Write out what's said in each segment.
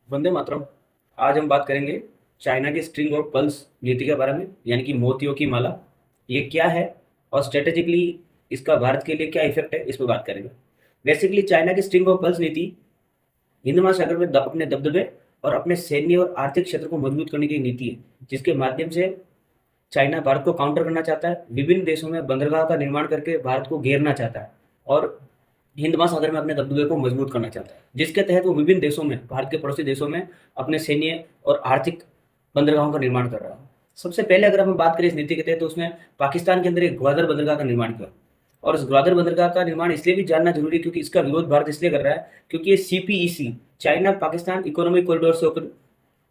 वंदे मातरम। आज हम बात करेंगे चाइना की स्ट्रिंग और पल्स नीति के बारे में, यानी कि मोतियों की माला। ये क्या है और स्ट्रेटेजिकली इसका भारत के लिए क्या इफेक्ट है, इस पर बात करेंगे। बेसिकली चाइना की स्ट्रिंग और पल्स नीति हिंद महासागर में अपने दबदबे और अपने सैन्य और आर्थिक क्षेत्र को मजबूत करने की नीति है, जिसके माध्यम से चाइना भारत को काउंटर करना चाहता है, विभिन्न देशों में बंदरगाह का निर्माण करके भारत को घेरना चाहता है और हिंद महासागर में अपने दबदबे को मजबूत करना चाहता है, जिसके तहत वो विभिन्न देशों में, भारत के पड़ोसी देशों में अपने सैन्य और आर्थिक बंदरगाहों का निर्माण कर रहा है। सबसे पहले अगर हम बात करें इस नीति के तहत, तो उसमें पाकिस्तान के अंदर एक ग्वादर बंदरगाह का निर्माण किया। और इस ग्वादर बंदरगाह का निर्माण इसलिए भी जानना जरूरी है क्योंकि इसका विरोध भारत इसलिए कर रहा है क्योंकि ये CPEC, China Pakistan economic corridor से होकर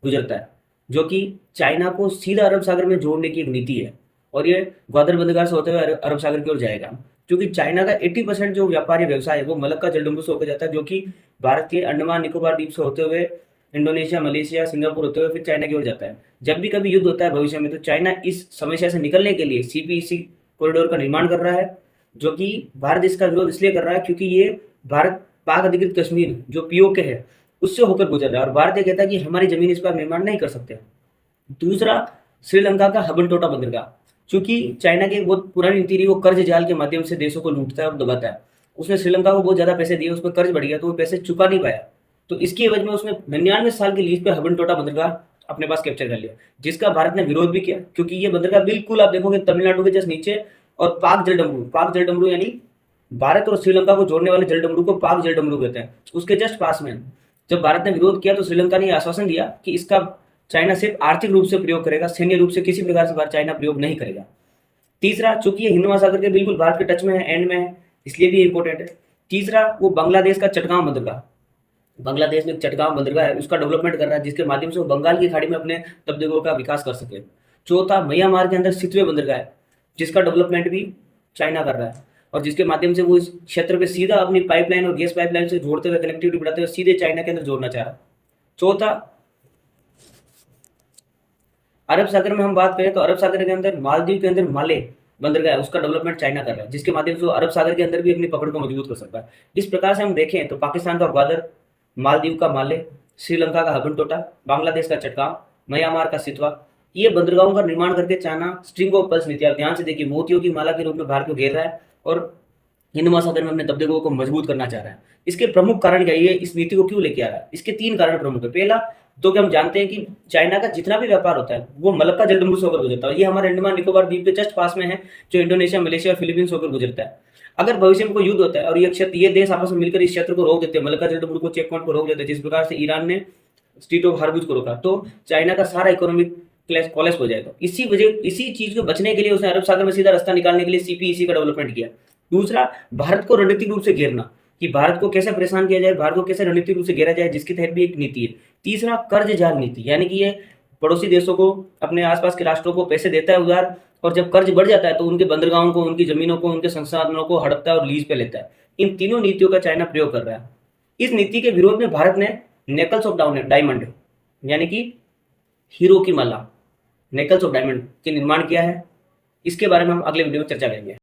गुजरता है, जो कि चाइना को सीधा अरब सागर में जोड़ने की एक नीति है। और ये ग्वादर बंदरगाह से होते हुए अरब सागर की ओर जाएगा, क्योंकि चाइना का 80% जो व्यापारी व्यवसाय है वो मलक्का जलडुंबू से होकर जाता है, जो कि भारत के अंडमान निकोबार द्वीप से होते हुए इंडोनेशिया, मलेशिया, सिंगापुर होते हुए फिर चाइना की ओर जाता है। जब भी कभी युद्ध होता है भविष्य में, तो चाइना इस समस्या से निकलने के लिए सीपीईसी कॉरिडोर का निर्माण कर रहा है, जो कि भारत इसका विरोध इसलिए कर रहा है क्योंकि ये भारत पाक अधिकृत कश्मीर जो पीओके है उससे होकर गुजर रहा है, और भारत ये कहता है कि हमारी जमीन इस पर निर्माण नहीं कर सकते। दूसरा, श्रीलंका का हबनटोटा बंदरगाह। चूंकि चाइना की एक बहुत पुरानी नीति रही, वो कर्ज जाल के माध्यम से देशों को लूटता है और दबाता है। उसने श्रीलंका को बहुत ज्यादा पैसे दिए, उसमें कर्ज बढ़ गया तो वो पैसे चुका नहीं पाया, तो इसकी एवज में उसने 99 साल की लीज पे हबनटोटा बंदरगाह अपने पास कैप्चर कर लिया, जिसका भारत ने विरोध भी किया क्योंकि ये बंदरगाह बिल्कुल आप देखोगे तमिलनाडु के जस्ट नीचे, और पाक जलडमरू यानी भारत और श्रीलंका को जोड़ने वाले जलडमरू को पाक जलडमरू कहते हैं, उसके जस्ट पास में। जब भारत ने विरोध किया तो श्रीलंका ने आश्वासन दिया कि इसका चाइना सिर्फ आर्थिक रूप से प्रयोग करेगा, सैन्य रूप से किसी प्रकार से चाइना प्रयोग नहीं करेगा। तीसरा, चूंकि ये हिंद महासागर के बिल्कुल भारत के टच में है, एंड में है, इसलिए भी इंपॉर्टेंट है। तीसरा, वो बांग्लादेश का चटगांव बंदरगाह, बांग्लादेश में एक चटगांव बंदरगाह है, उसका डेवलपमेंट कर रहा है, जिसके माध्यम से वो बंगाल की खाड़ी में अपने तबदीलों का विकास कर सके। चौथा, म्यांमार के अंदर सितवे बंदरगाह है, जिसका डेवलपमेंट भी चाइना कर रहा है, और जिसके माध्यम से वो इस क्षेत्र पे सीधा अपनी पाइपलाइन और गैस पाइपलाइन से जोड़ते हुए, कनेक्टिविटी बढ़ाते हुए सीधे चाइना के अंदर जोड़ना चाह रहा है। चौथा, अरब सागर में हम बात करें तो अरब सागर के अंदर मालदीव के अंदर माले बंदरगाह है, उसका डेवलपमेंट चाइना कर रहा है, जिसके माध्यम से वो अरब सागर के अंदर भी अपनी पकड़ को मजबूत कर सकता है। इस प्रकार से हम देखें तो पाकिस्तान का ग्वादर, मालदीव का माले, श्रीलंका का हबनटोटा, बांग्लादेश का चटगांव, म्यांमार का सितवा, ये बंदरगाहों का निर्माण करके चाइना स्ट्रिंग ऑफ पर्ल्स नीति, आप ध्यान से देखिए, मोतियों की माला के रूप में भारत को घेर रहा है और हिंद महासागर में अपने दबदबों को मजबूत करना चाह रहा है। इसके प्रमुख कारण क्या है, ये इस नीति को क्यों लेके आ रहा है? इसके 3 कारण प्रमुख है। पहला, तो कि हम जानते हैं कि चाइना का जितना भी व्यापार होता है वो मलक्का जलडमरू से होकर गुजरता है। ये हमारे अंडमान निकोबार द्वीप के जस्ट पास में है, जो इंडोनेशिया, मलेशिया, फिलीपींस होकर गुजरता है। अगर भविष्य में कोई युद्ध होता है और ये देश आपस में मिलकर इस क्षेत्र को रोक देते हैं, मलक्का जलडमरू को, चेक पॉइंट को रोक देते हैं, जिस प्रकार से ईरान ने स्ट्रीट ऑफ हार्मुज को रोका, तो चाइना का सारा इकोनॉमिक कोलैप्स हो जाएगा। इसी चीज को बचने के लिए उसने अरब सागर में सीधा रास्ता निकालने के लिए सीपीईसी का डेवलपमेंट किया। दूसरा, भारत को रणनीतिक रूप से घेरना, कि भारत को कैसे परेशान किया जाए, भारत को कैसे रणनीतिक रूप से घेरा जाए, जिसके तहत भी एक नीति है। तीसरा, कर्ज जाल नीति, यानी कि ये पड़ोसी देशों को, अपने आसपास के राष्ट्रों को पैसे देता है उधार, और जब कर्ज बढ़ जाता है तो उनके बंदरगाहों को, उनकी जमीनों को, उनके संसाधनों को हड़पता है और लीज पे लेता है। इन तीनों नीतियों का चाइना प्रयोग कर रहा है। इस नीति के विरोध में भारत ने नेकल्स ऑफ डायमंड, यानी कि हीरो की माला, नेकल्स ऑफ डायमंड के निर्माण किया है। इसके बारे में हम अगले वीडियो में चर्चा करेंगे।